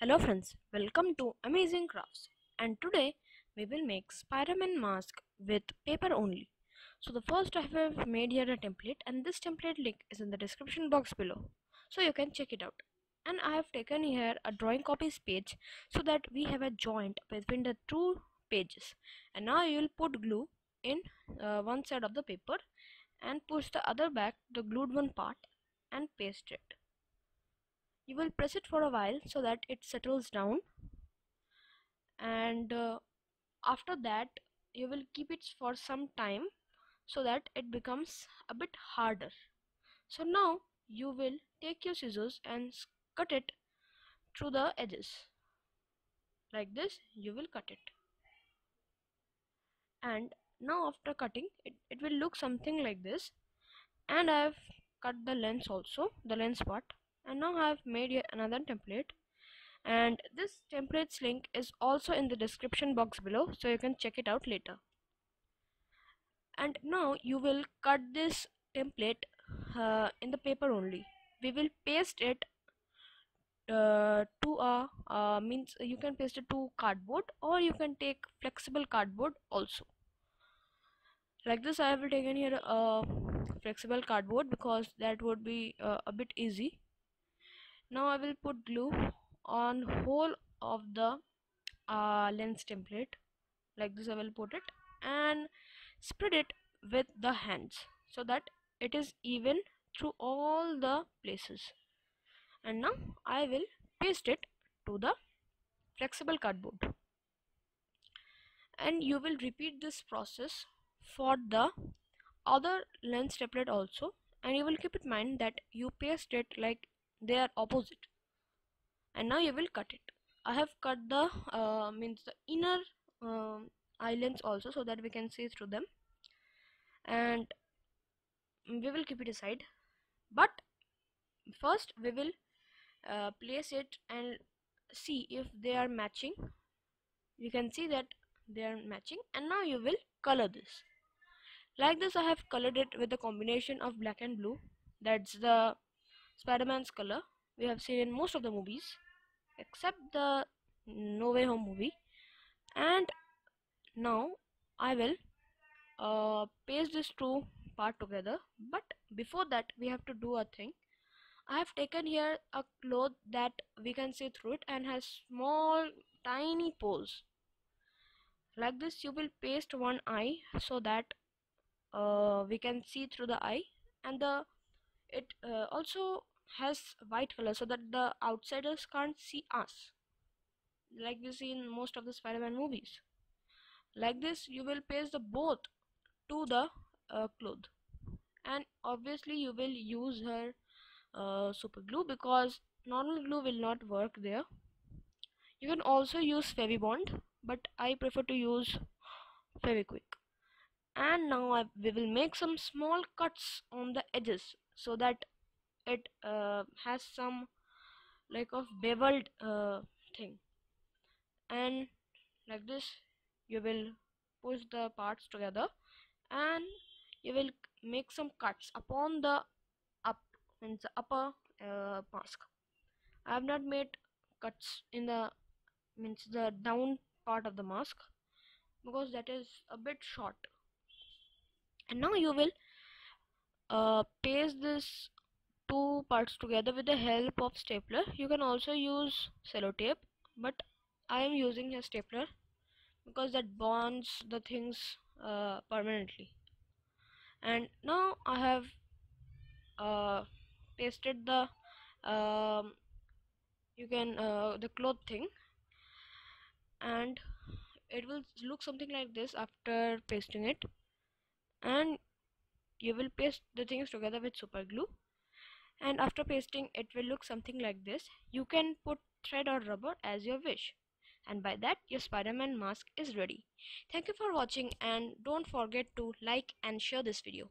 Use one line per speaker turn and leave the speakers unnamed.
Hello friends, welcome to Amazing Crafts, and today we will make Spider-Man mask with paper only. So the first I have made here a template, and this template link is in the description box below, so you can check it out. And I have taken here a drawing copies page so that we have a joint between the two pages. And now you will put glue in one side of the paper and push the other back the glued one part and paste it. You will press it for a while so that it settles down, and after that you will keep it for some time so that it becomes a bit harder. So now you will take your scissors and cut it through the edges. Like this you will cut it, and now after cutting it will look something like this. And I have cut the lens also, the lens part, and now I have made yet another template, and this template's link is also in the description box below, so you can check it out later. And now you will cut this template in the paper only. We will paste it to a means you can paste it to cardboard, or you can take flexible cardboard also. Like this I have taken here flexible cardboard because that would be a bit easy. Now I will put glue on whole of the lens template. Like this I will put it and spread it with the hands so that it is even through all the places. And now I will paste it to the flexible cardboard, and you will repeat this process for the other lens template also, and you will keep in mind that you paste it like they are opposite. And now you will cut it. I have cut the means the inner islands also so that we can see through them, and we will keep it aside. But first we will place it and see if they are matching. You can see that they are matching, and now you will color this. Like this I have colored it with a combination of black and blue. That's the Spider-Man's color we have seen in most of the movies except the No Way Home movie. And now I will paste this two part together, but before that we have to do a thing. I have taken here a cloth that we can see through it and has small tiny pores. Like this you will paste one eye so that we can see through the eye, and it also has white color so that the outsiders can't see us, like we see in most of the Spider-Man movies. Like this you will paste the both to the cloth, and obviously you will use her super glue because normal glue will not work there. You can also use Fevibond, but I prefer to use Feviquick. And now we will make some small cuts on the edges so that it has some like of beveled thing. And like this you will push the parts together, and you will make some cuts upon the up means the upper mask. I have not made cuts in the means the down part of the mask because that is a bit short. And now you will paste this two parts together with the help of stapler. You can also use sellotape, but I am using a stapler because that bonds the things permanently. And now I have uh, pasted the you can the cloth thing, and it will look something like this after pasting it. And you will paste the things together with super glue, and after pasting it will look something like this. You can put thread or rubber as your wish, and by that your Spider-Man mask is ready. Thank you for watching, and don't forget to like and share this video.